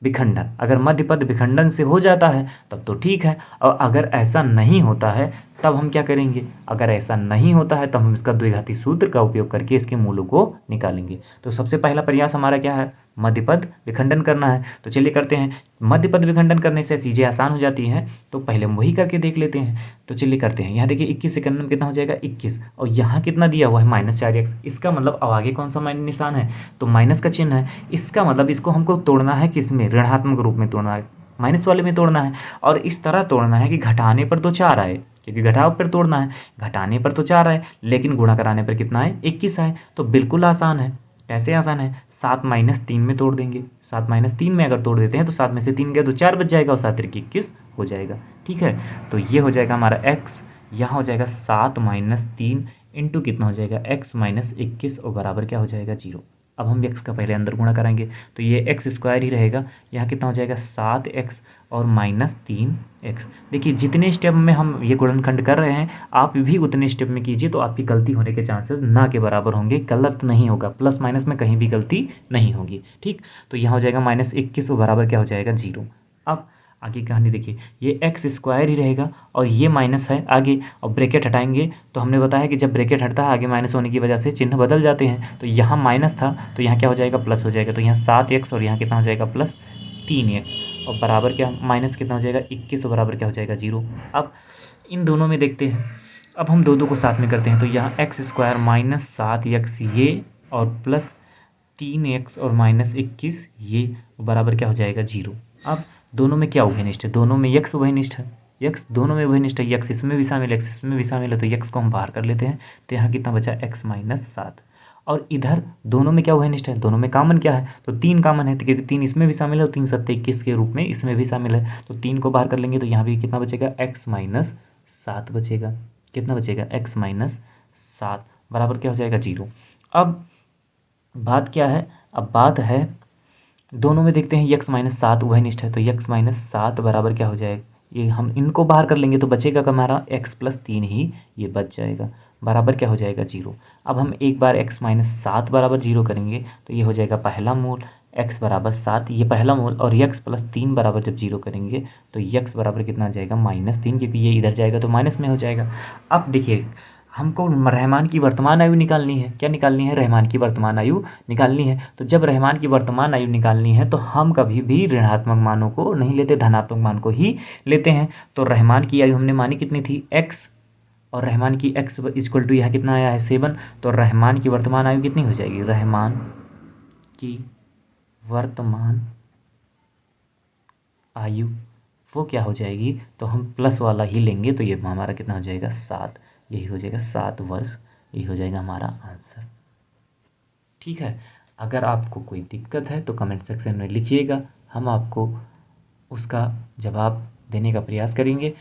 विखंडन। अगर मध्यपद विखंडन से हो जाता है तब तो ठीक है, और अगर ऐसा नहीं होता है तब हम क्या करेंगे, अगर ऐसा नहीं होता है तब हम इसका द्विघाती सूत्र का उपयोग करके इसके मूलों को निकालेंगे। तो सबसे पहला प्रयास हमारा क्या है, मध्यपद विखंडन करना है। तो चलिए करते हैं। मध्यपद विखंडन करने से चीज़ें आसान हो जाती हैं, तो पहले हम वही करके देख लेते हैं। तो चलिए करते हैं। यहाँ देखिए 21 सेकंड में कितना हो जाएगा 21, और यहाँ कितना दिया हुआ है -4x। इसका मतलब अब आगे कौन सा माइनस निशान है, तो माइनस का चिन्ह है। इसका मतलब इसको हमको तोड़ना है, किस में, ऋणात्मक रूप में तोड़ना है, माइनस वाले में तोड़ना है। और इस तरह तोड़ना है कि घटाने पर तो 4 आए, क्योंकि घटाव पर तोड़ना है। घटाने पर तो 4 आए लेकिन गुणा कराने पर कितना आए 21 आए। तो बिल्कुल आसान है। कैसे आसान है, 7 - 3 में तोड़ देंगे। 7 - 3 में अगर तोड़ देते हैं तो 7 में से 3 गया तो 4 बच जाएगा और 7 × 21 हो जाएगा। ठीक है, तो ये हो जाएगा हमारा x, यहाँ हो जाएगा 7 - 3 इंटू कितना हो जाएगा x - 21 और बराबर क्या हो जाएगा 0। अब हम x का पहले अंदर गुणा कराएंगे तो ये एक्स स्क्वायर ही रहेगा। यहाँ कितना हो जाएगा 7x और -3x। देखिए जितने स्टेप में हम ये गुणनखंड कर रहे हैं आप भी उतने स्टेप में कीजिए तो आपकी गलती होने के चांसेस ना के बराबर होंगे, गलत नहीं होगा, प्लस माइनस में कहीं भी गलती नहीं होगी। ठीक, तो यहाँ हो जाएगा -21 और बराबर क्या हो जाएगा 0। अब आगे कहानी देखिए, ये एक्स स्क्वायर ही रहेगा और ये माइनस है आगे, और ब्रैकेट हटाएंगे तो हमने बताया कि जब ब्रैकेट हटता है आगे माइनस होने की वजह से चिन्ह बदल जाते हैं। तो यहाँ माइनस था तो यहाँ क्या हो जाएगा प्लस हो जाएगा। तो यहाँ 7x और यहाँ कितना हो जाएगा +3x और बराबर क्या, माइनस कितना हो जाएगा 21 और बराबर क्या हो जाएगा 0। अब इन दोनों में देखते हैं, अब हम दो को साथ में करते हैं। तो यहाँ एक्स स्क्वायर -7x ये और +3x और -21 ये बराबर क्या हो जाएगा 0। अब दोनों में क्या उभयनिष्ठ है, दोनों में x उभयनिष्ठ है, x दोनों में उभयनिष्ठ है, x इसमें भी शामिल, x इसमें भी शामिल है, तो x को हम बाहर कर लेते हैं। तो यहाँ कितना बचा x - 7। और इधर दोनों में क्या उभयनिष्ठ है, दोनों में कॉमन क्या है, तो 3 कॉमन है, तो क्योंकि 3 इसमें भी शामिल है और 3 × 7 = 21 के रूप में इसमें भी शामिल है। तो 3 को बाहर कर लेंगे तो यहाँ भी कितना बचेगा x - 7 बचेगा। कितना बचेगा x - 7 बराबर क्या हो जाएगा 0। अब बात क्या है, अब बात है दोनों में देखते हैं x - 7 उभयनिष्ठ है, तो x - 7 बराबर क्या हो जाएगा, ये हम इनको बाहर कर लेंगे तो बचेगा हमारा x + 3 ही ये बच जाएगा, बराबर क्या हो जाएगा 0। अब हम एक बार x - 7 बराबर 0 करेंगे तो ये हो जाएगा पहला मूल x बराबर 7, ये पहला मूल, और x + 3 बराबर जब 0 करेंगे तो x बराबर कितना आ जाएगा -3, क्योंकि ये इधर जाएगा तो माइनस में हो जाएगा। अब देखिए हमको रहमान की वर्तमान आयु निकालनी है। क्या निकालनी है, रहमान की वर्तमान आयु निकालनी है। तो जब रहमान की वर्तमान आयु निकालनी है तो हम कभी भी ऋणात्मक मानों को नहीं लेते, धनात्मक मान को ही लेते हैं। तो रहमान की आयु हमने मानी कितनी थी x, और रहमान की x = यहाँ कितना आया है 7। तो रहमान की वर्तमान आयु कितनी हो जाएगी, रहमान की वर्तमान आयु वो क्या हो जाएगी, तो हम प्लस वाला ही लेंगे तो ये हमारा कितना हो जाएगा 7, यही हो जाएगा 7 वर्ष, यही हो जाएगा हमारा आंसर। ठीक है, अगर आपको कोई दिक्कत है तो कमेंट सेक्शन में लिखिएगा, हम आपको उसका जवाब देने का प्रयास करेंगे।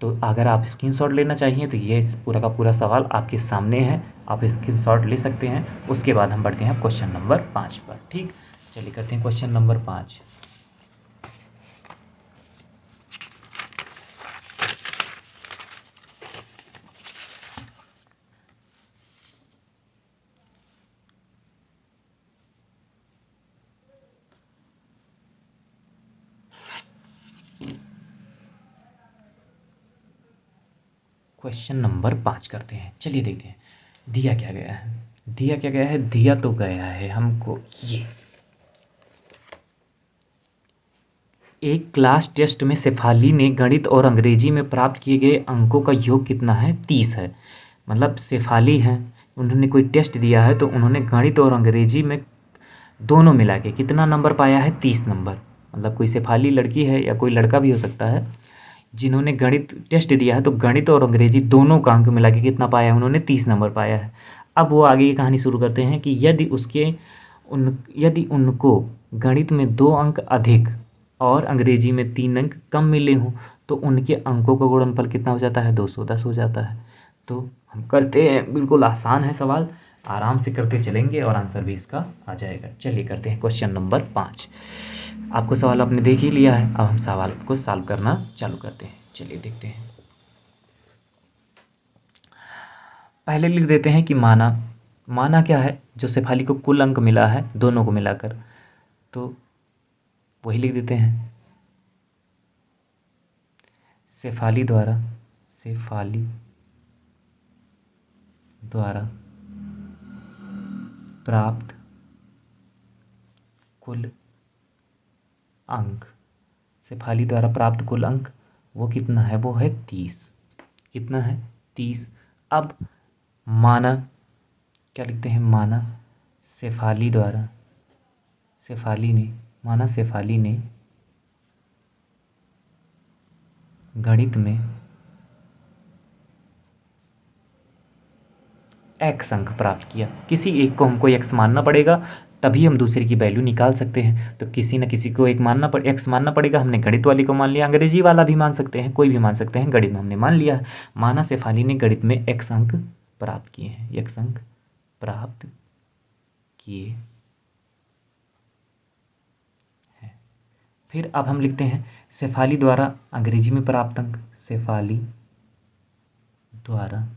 तो अगर आप स्क्रीनशॉट लेना चाहिए तो ये पूरा का पूरा सवाल आपके सामने है, आप स्क्रीनशॉट ले सकते हैं। उसके बाद हम बढ़ते हैं क्वेश्चन नंबर 5 पर। ठीक, चलिए करते हैं क्वेश्चन नंबर 5। क्वेश्चन नंबर 5 करते हैं। चलिए देखते हैं दिया क्या गया है। दिया क्या गया है? दिया तो गया है हमको ये, एक क्लास टेस्ट में शेफाली ने गणित और अंग्रेजी में प्राप्त किए गए अंकों का योग कितना है? 30 है। मतलब शेफाली हैं, उन्होंने कोई टेस्ट दिया है तो उन्होंने गणित और अंग्रेजी में दोनों मिला के कितना नंबर पाया है? 30 नंबर। मतलब कोई शेफाली लड़की है या कोई लड़का भी हो सकता है, जिन्होंने गणित टेस्ट दिया है तो गणित और अंग्रेजी दोनों का अंक मिला के कितना पाया है? उन्होंने 30 नंबर पाया है। अब वो आगे की कहानी शुरू करते हैं कि यदि उनको गणित में 2 अंक अधिक और अंग्रेजी में 3 अंक कम मिले हों तो उनके अंकों का गुणनफल कितना हो जाता है? 210 हो जाता है। तो हम करते हैं, बिल्कुल आसान है सवाल, आराम से करते चलेंगे और आंसर भी इसका आ जाएगा। चलिए करते हैं क्वेश्चन नंबर 5। आपको सवाल आपने देख ही लिया है, अब हम सवाल को सॉल्व करना चालू करते हैं। चलिए देखते हैं। पहले लिख देते हैं कि माना क्या है? जो शेफाली को कुल अंक मिला है दोनों को मिलाकर, तो वही लिख देते हैं। शेफाली द्वारा प्राप्त कुल अंक, शेफाली द्वारा प्राप्त कुल अंक वो कितना है? वो है 30। कितना है? 30। अब माना, क्या लिखते हैं? माना शेफाली ने गणित में x अंक प्राप्त किया। किसी एक को हमको x मानना पड़ेगा, तभी हम दूसरे की वैल्यू निकाल सकते हैं। तो किसी न किसी को x मानना पड़ेगा। हमने गणित वाले को मान लिया, अंग्रेजी वाला भी मान सकते हैं, कोई भी मान सकते हैं, गणित में हमने मान लिया है। माना शेफाली ने गणित में x अंक प्राप्त किए हैं, x अंक प्राप्त किए हैं। फिर अब हम लिखते हैं शेफाली द्वारा अंग्रेजी में प्राप्त अंक, शेफाली द्वारा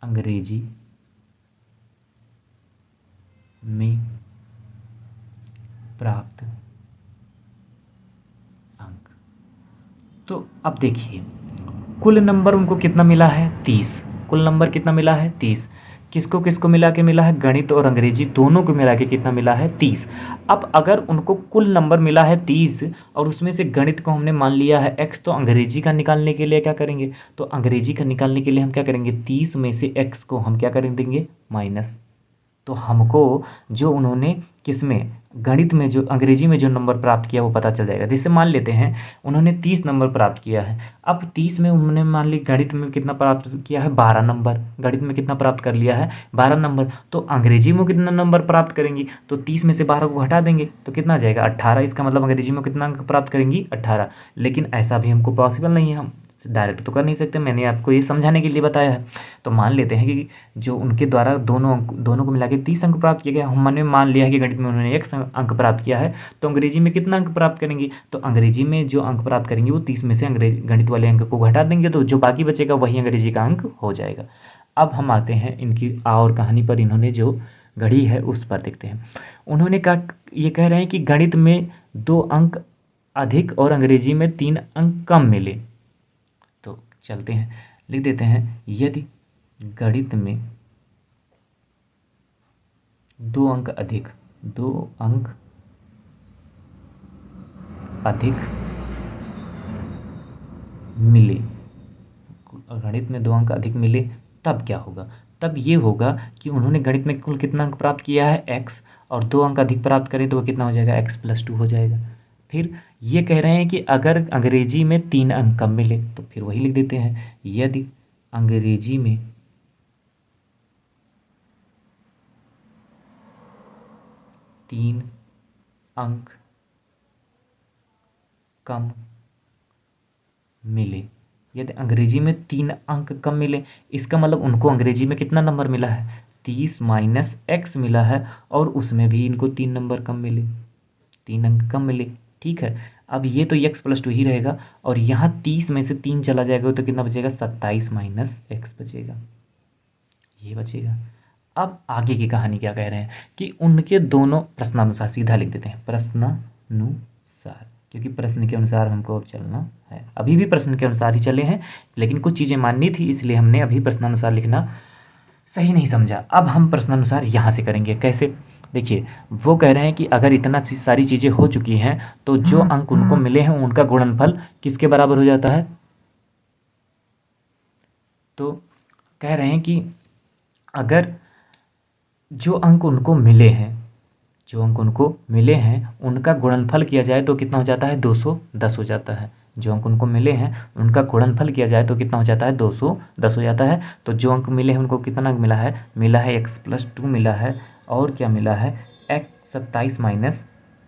अंग्रेजी में प्राप्त अंक। तो अब देखिए कुल नंबर उनको कितना मिला है? 30। कुल नंबर कितना मिला है? 30। किसको किसको मिला के मिला है? गणित और अंग्रेजी दोनों को मिला के कितना मिला है? 30। अब अगर उनको कुल नंबर मिला है 30 और उसमें से गणित को हमने मान लिया है x, तो अंग्रेजी का निकालने के लिए क्या करेंगे? तो अंग्रेजी का निकालने के लिए हम क्या करेंगे? 30 में से x को हम क्या कर देंगे? माइनस। तो हमको जो उन्होंने किस में, गणित में, जो अंग्रेजी में जो नंबर प्राप्त किया वो पता चल जाएगा। जैसे मान लेते हैं उन्होंने 30 नंबर प्राप्त किया है। अब 30 में उन्होंने मान ली गणित में कितना प्राप्त किया है? 12 नंबर। गणित में कितना प्राप्त कर लिया है? 12 नंबर। तो अंग्रेजी में कितना नंबर प्राप्त करेंगी? तो 30 में से 12 को हटा देंगे तो कितना आ जाएगा? 18। इसका मतलब अंग्रेजी में कितना अंक प्राप्त करेंगी? 18। लेकिन ऐसा भी हमको पॉसिबल नहीं है, हम डायरेक्ट तो कर नहीं सकते, मैंने आपको ये समझाने के लिए बताया है। तो मान लेते हैं कि जो उनके द्वारा दोनों को मिला के 30 अंक प्राप्त किया गया, हमने मान लिया है कि गणित में उन्होंने एक अंक प्राप्त किया है, तो अंग्रेजी में कितना अंक प्राप्त करेंगी? तो अंग्रेजी में जो अंक प्राप्त करेंगे वो 30 में से गणित वाले अंक को घटा देंगे, तो जो बाकी बचेगा वही अंग्रेजी का अंक हो जाएगा। अब हम आते हैं इनकी और कहानी पर, इन्होंने जो गढ़ी है उस पर देखते हैं। उन्होंने कहा, ये कह रहे हैं कि गणित में 2 अंक अधिक और अंग्रेजी में 3 अंक कम मिले। तो चलते हैं, लिख देते हैं, यदि गणित में 2 अंक अधिक मिले, गणित में 2 अंक अधिक मिले, तब क्या होगा? तब ये होगा कि उन्होंने गणित में कुल कितना अंक प्राप्त किया है? x, और 2 अंक अधिक प्राप्त करें तो वो कितना हो जाएगा? x+2 हो जाएगा। फिर ये कह रहे हैं कि अगर अंग्रेजी में 3 अंक कम मिले, तो फिर वही लिख देते हैं, यदि अंग्रेजी में 3 अंक कम मिले, यदि अंग्रेजी में 3 अंक कम मिले, इसका मतलब उनको अंग्रेजी में कितना नंबर मिला है? 30 माइनस एक्स मिला है और उसमें भी इनको 3 नंबर कम मिले, 3 अंक कम मिले। ठीक है, अब ये तो x + 2 ही रहेगा और यहाँ 30 में से 3 चला जाएगा तो कितना बचेगा, 27 माइनस एक्स बचेगा, ये बचेगा। अब आगे की कहानी क्या कह रहे हैं कि उनके दोनों प्रश्नानुसार, सीधा लिख देते हैं प्रश्नानुसार, क्योंकि प्रश्न के अनुसार हमको अब चलना है। अभी भी प्रश्न के अनुसार ही चले हैं, लेकिन कुछ चीज़ें माननी थी इसलिए हमने अभी प्रश्नानुसार लिखना सही नहीं समझा। अब हम प्रश्नानुसार यहाँ से करेंगे। कैसे, देखिए वो कह रहे हैं कि अगर इतना सारी चीज़ें हो चुकी हैं तो जो अंक उनको मिले हैं उनका गुणनफल किसके बराबर हो जाता है। तो कह रहे हैं कि अगर जो अंक उनको मिले हैं, जो अंक उनको मिले हैं उनका गुणनफल किया जाए तो कितना हो जाता है, 210 हो जाता है। जो अंक उनको मिले हैं उनका गुणनफल किया जाए तो कितना हो जाता है, 210 हो जाता है। तो जो अंक मिले हैं उनको कितना मिला है x + 2 मिला है और क्या मिला है, 27 माइनस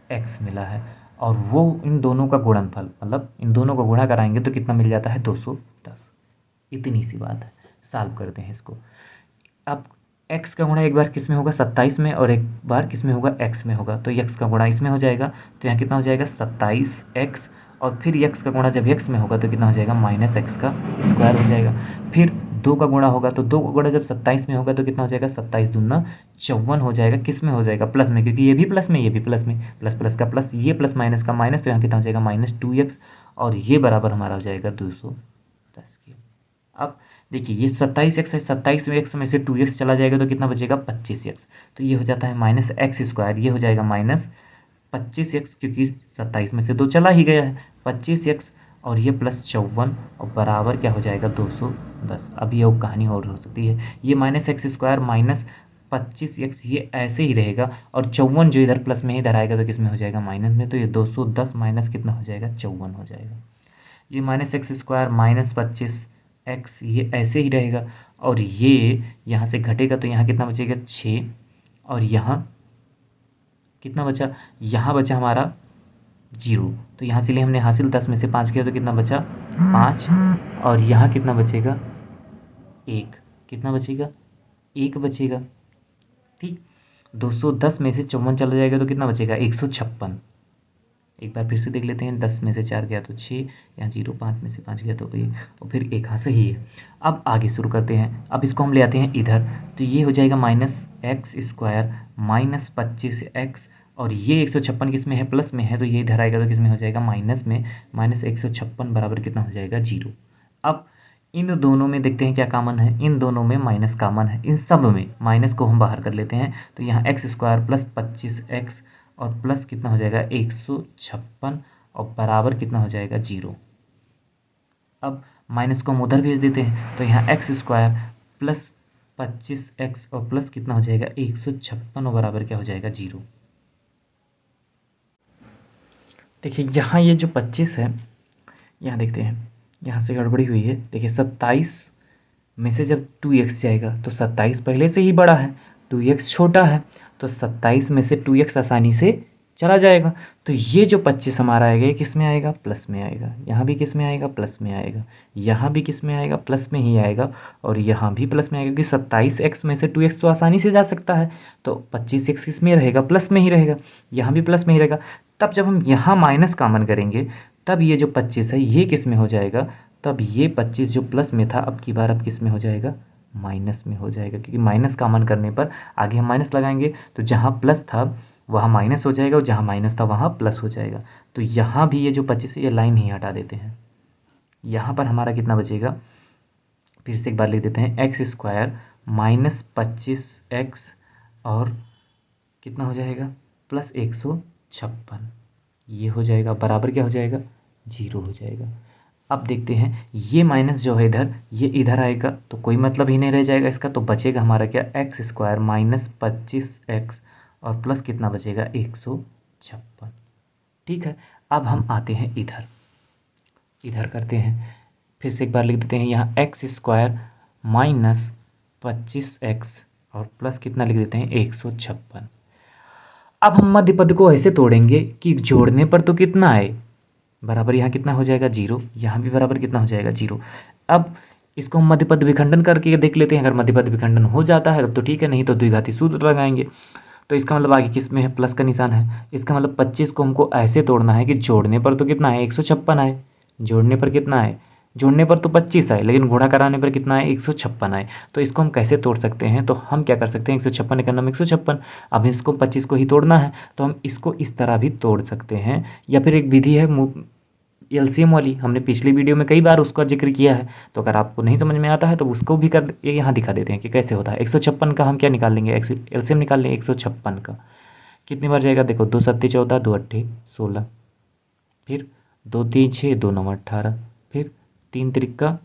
एक्स मिला है। और वो इन दोनों का गुणनफल, मतलब इन दोनों को गुणा कराएंगे तो कितना मिल जाता है, 210। इतनी सी बात है, सॉल्व करते हैं इसको। अब x का गुणा एक बार किस में होगा, 27 में, और एक बार किस में होगा, x में होगा। तो x का गुणा इसमें हो जाएगा तो यहाँ कितना हो जाएगा, 27x, और फिर x का गुणा जब x में होगा तो कितना हो जाएगा, -x का स्क्वायर हो जाएगा। फिर 2 का गुणा होगा तो 2 का गुणा जब 27 में होगा तो कितना हो जाएगा, 27 दूना 54 हो जाएगा। किस में हो जाएगा, प्लस में, क्योंकि ये भी प्लस में, ये भी प्लस में, प्लस प्लस का प्लस, ये प्लस माइनस का माइनस, तो यहाँ कितना हो जाएगा, -2x, और ये बराबर हमारा हो जाएगा 210 के। अब देखिए ये 27x है, 27 में x में से 2x चला जाएगा तो कितना बचेगा, 25x। तो ये हो जाता है -x², ये हो जाएगा -25x, क्योंकि 27 में से 2 चला ही गया है, 25x, और ये +54, और बराबर क्या हो जाएगा, 210। अब ये कहानी और हो सकती है, ये -x² -25x ये ऐसे ही रहेगा, और 54 जो इधर प्लस में इधर आएगा तो किस में हो जाएगा, माइनस में। तो ये 210 माइनस कितना हो जाएगा, 54 हो जाएगा। ये -x² -25x ये ऐसे ही रहेगा, और ये यहाँ से घटेगा तो यहाँ कितना बचेगा, 6, और यहाँ कितना बचा, यहाँ बचा हमारा 0। तो यहाँ से लिए हमने हासिल 10 में से 5 किया तो कितना बचा, 5, और यहाँ कितना बचेगा, 1। कितना बचेगा, 1 बचेगा। ठीक, 210 में से 54 चला जाएगा तो कितना बचेगा, 156। एक बार फिर से देख लेते हैं, 10 में से 4 गया तो 6, यहाँ 0, 5 में से 5 गया तो 1, और फिर 1, हाँ सही है। अब आगे शुरू करते हैं। अब इसको हम ले आते हैं इधर, तो ये हो जाएगा -x² -25x, और ये 156 किस में है, प्लस में है, तो ये इधर आएगा तो किस में हो जाएगा, माइनस में, -156 बराबर कितना हो जाएगा, 0। अब इन दोनों में देखते हैं क्या कॉमन है, इन दोनों में माइनस कॉमन है, इन सब में माइनस को हम बाहर कर लेते हैं। तो यहाँ x² + 25x और प्लस कितना हो जाएगा, 156, और बराबर कितना हो जाएगा, 0। अब माइनस को हम उधर भेज देते हैं, तो यहाँ x² + 25x और प्लस कितना हो जाएगा, 156, और बराबर क्या हो जाएगा, 0। देखिए यहाँ ये जो 25 है, यहाँ देखते हैं, यहाँ से गड़बड़ी हुई है। देखिए 27 में से जब 2x जाएगा तो 27 पहले से ही बड़ा है, 2x छोटा है, तो 27 में से 2x आसानी से चला जाएगा। तो ये जो 25 हमारा आएगा, ये किस में आएगा, प्लस में आएगा। यहाँ भी किस में आएगा, प्लस में आएगा। यहाँ भी किस में आएगा, प्लस में ही आएगा, और यहाँ भी प्लस में आएगा, क्योंकि 27x में से 2x तो आसानी से जा सकता है, तो 25x किस में रहेगा, प्लस में ही रहेगा। यहाँ भी प्लस में ही रहेगा। तब जब हम यहाँ माइनस कॉमन करेंगे तब ये जो 25 है ये किस में हो जाएगा, तब ये 25 जो प्लस में था अब की बार अब किस में हो जाएगा, माइनस में हो जाएगा, क्योंकि माइनस कॉमन करने पर आगे हम माइनस लगाएंगे तो जहाँ प्लस था वहाँ माइनस हो जाएगा, और जहाँ माइनस था वहाँ प्लस हो जाएगा। तो यहाँ भी ये जो 25 है ये लाइन ही हटा देते हैं। यहाँ पर हमारा कितना बचेगा, फिर से एक बार लिख देते हैं, x² -25x और कितना हो जाएगा, +156, ये हो जाएगा, बराबर क्या हो जाएगा, 0 हो जाएगा। अब देखते हैं ये माइनस जो है इधर, ये इधर आएगा तो कोई मतलब ही नहीं रह जाएगा इसका, तो बचेगा हमारा क्या, x² -25x और प्लस कितना बचेगा, 156। ठीक है, अब हम आते हैं इधर, इधर करते हैं, फिर से एक बार लिख देते हैं यहाँ x² -25x और प्लस कितना लिख देते हैं, 156। अब हम मध्य पद को ऐसे तोड़ेंगे कि जोड़ने पर तो कितना आए, बराबर यहाँ कितना हो जाएगा, 0, यहाँ भी बराबर कितना हो जाएगा, 0। अब इसको हम मध्यपद विखंडन करके देख लेते हैं। अगर मध्यपद विखंडन हो जाता है तब तो ठीक है, नहीं तो द्विघाती सूत्र लगाएंगे। तो इसका मतलब आगे किस में है, प्लस का निशान है। इसका मतलब 25 को हमको ऐसे तोड़ना है कि जोड़ने पर तो कितना है 156 आए, जोड़ने पर कितना आए, जोड़ने पर तो 25 आए, लेकिन गुणा कराने पर कितना आए 156 आए। तो इसको हम कैसे तोड़ सकते हैं, तो हम क्या कर सकते हैं 156 का नाम 156, अब इसको 25 को ही तोड़ना है तो हम इसको इस तरह भी तोड़ सकते हैं। या फिर एक विधि है एलसीएम वाली, हमने पिछली वीडियो में कई बार उसका जिक्र किया है। तो अगर आपको नहीं समझ में आता है तो उसको भी कर यहाँ दिखा देते हैं कि कैसे होता है। 156 का हम क्या निकाल लेंगे, एलसीएम निकाल लेंगे 156 का। कितनी बार जाएगा, देखो 2 7 14, 2 8 16, फिर 2 3 6, 2 9 18, फिर 3 त्रिक्का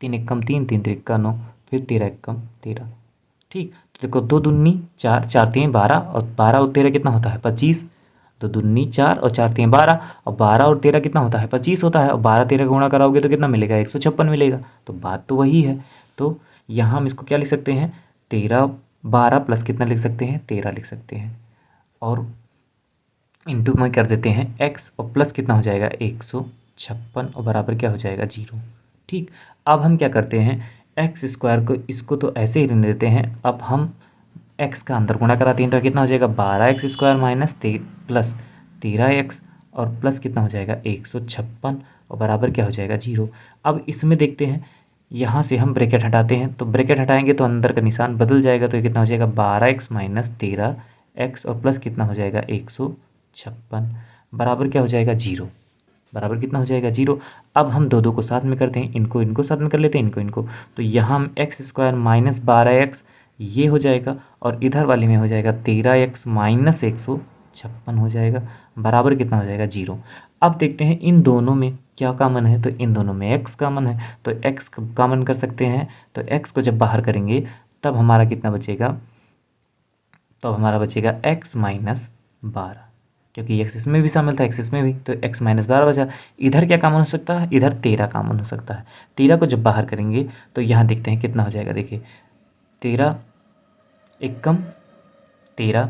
3 एकम 3, 3 त्रिक्का 9, फिर 13 एकम 13। ठीक, तो देखो 2 दूनी 4, 4 3 12, और 12 और 13 कितना होता है 25। 2 दूनी 4 और 4 3 12, और 12 और 13 कितना होता है 25 होता है, और 12 13 गुणा कराओगे तो कितना मिलेगा 156 मिलेगा। तो बात तो वही है। तो यहाँ हम इसको क्या लिख सकते हैं, 13 12 प्लस कितना लिख सकते हैं 13 लिख सकते हैं, और इंटू में कर देते हैं x, और प्लस कितना हो जाएगा 156, और बराबर क्या हो जाएगा 0। ठीक, अब हम क्या करते हैं एक्स स्क्वायर को, इसको तो ऐसे ही रहने देते हैं। अब हम x का अंदर गुणा कराते हैं तो कितना हो जाएगा 12x² माइनस प्लस 13x, और प्लस कितना हो जाएगा 156, और बराबर क्या हो जाएगा 0। अब इसमें देखते हैं, यहाँ से हम ब्रैकेट हटाते हैं, तो ब्रैकेट हटाएंगे तो अंदर का निशान बदल जाएगा, तो ये कितना हो जाएगा 12x माइनस 13x, और प्लस कितना हो जाएगा 156, बराबर क्या हो जाएगा 0। बराबर कितना हो जाएगा 0। अब हम दो को साथ में करते हैं, इनको साथ में कर लेते हैं, इनको। तो यहाँ हम x² माइनस 12x ये हो जाएगा, और इधर वाले में हो जाएगा 13x माइनस 156 हो जाएगा, बराबर कितना हो जाएगा 0। अब देखते हैं इन दोनों में क्या कॉमन है, तो इन दोनों में x कॉमन है, तो x कॉमन कर सकते हैं। तो x को जब बाहर करेंगे तब हमारा कितना बचेगा, तब हमारा बचेगा x माइनस 12, क्योंकि x इसमें भी शामिल था, x इसमें भी, तो x माइनस 12 बचा। इधर क्या कॉमन हो सकता है, इधर 13 कॉमन हो सकता है। 13 को जब बाहर करेंगे तो यहाँ देखते हैं कितना हो जाएगा, देखिए 13 एकम 13,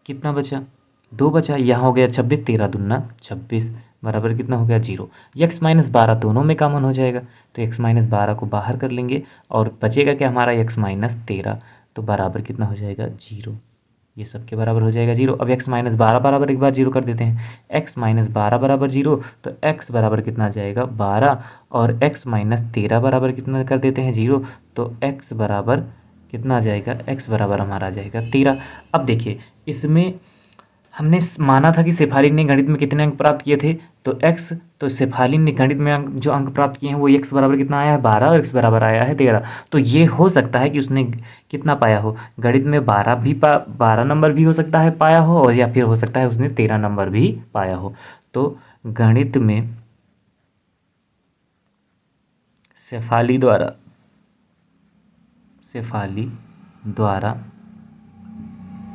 कितना बचा 2 बचा, यहाँ हो गया 26, 13 दूना 26, बराबर कितना हो गया 0। x माइनस 12 दोनों में कॉमन हो जाएगा, तो x माइनस 12 को बाहर कर लेंगे और बचेगा क्या हमारा x माइनस 13, तो बराबर कितना हो जाएगा 0। ये सब के बराबर हो जाएगा 0। अब x माइनस 12 बराबर एक बार 0 कर देते हैं, x माइनस 12 बराबर 0, तो x बराबर कितना आ जाएगा 12, और x माइनस 13 बराबर कितना कर देते हैं 0, तो x बराबर कितना आ जाएगा, x बराबर हमारा आ जाएगा 13। अब देखिए इसमें हमने माना था कि शेफाली ने गणित में कितने अंक प्राप्त किए थे, तो शेफाली ने गणित में जो अंक प्राप्त किए हैं वो x बराबर कितना आया है 12, और x बराबर आया है 13। तो ये हो सकता है कि उसने कितना पाया हो, गणित में 12 नंबर भी हो सकता है पाया हो, और या फिर हो सकता है उसने 13 नंबर भी पाया हो। तो गणित में शेफाली द्वारा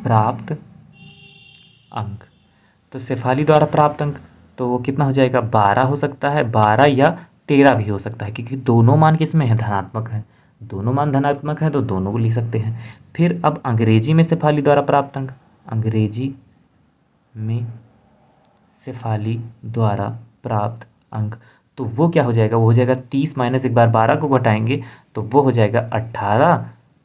प्राप्त अंक, तो शेफाली द्वारा प्राप्त अंक तो वो कितना हो जाएगा 12 हो सकता है, 12 या 13 भी हो सकता है, क्योंकि दोनों मान किसमें है धनात्मक है, दोनों मान धनात्मक है तो दोनों को लिख सकते हैं। फिर अब अंग्रेजी में शेफाली द्वारा प्राप्त अंक, अंग्रेजी में शेफाली द्वारा प्राप्त अंक, तो वो क्या हो जाएगा, वो हो जाएगा 30 माइनस एक बार 12 को घटाएंगे तो वो हो जाएगा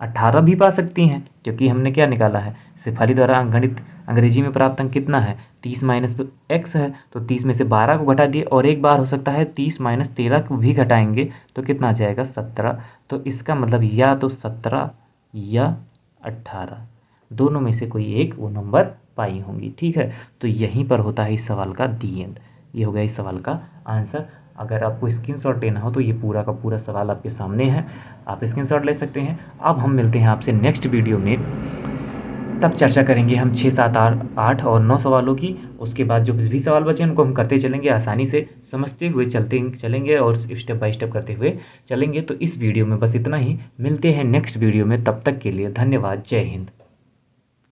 18 भी पा सकती हैं, क्योंकि हमने क्या निकाला है शेफाली द्वारा गणित अंग्रेजी में प्राप्त अंक कितना है 30 माइनस x है, तो 30 में से 12 को घटा दिए, और एक बार हो सकता है 30 माइनस 13 को भी घटाएंगे तो कितना आ जाएगा 17। तो इसका मतलब या तो 17 या 18 दोनों में से कोई एक वो नंबर पाई होंगी। ठीक है, तो यहीं पर होता है इस सवाल का दी एंड। ये हो गया इस सवाल का आंसर। अगर आपको स्क्रीनशॉट लेना हो तो ये पूरा का पूरा सवाल आपके सामने है, आप स्क्रीनशॉट ले सकते हैं। अब हम मिलते हैं आपसे नेक्स्ट वीडियो में, तब चर्चा करेंगे हम 6 7 8 और 9 सवालों की। उसके बाद जो भी सवाल बचे उनको हम करते चलेंगे, आसानी से समझते हुए चलेंगे और स्टेप बाय स्टेप करते हुए चलेंगे। तो इस वीडियो में बस इतना ही, मिलते हैं नेक्स्ट वीडियो में, तब तक के लिए धन्यवाद, जय हिंद।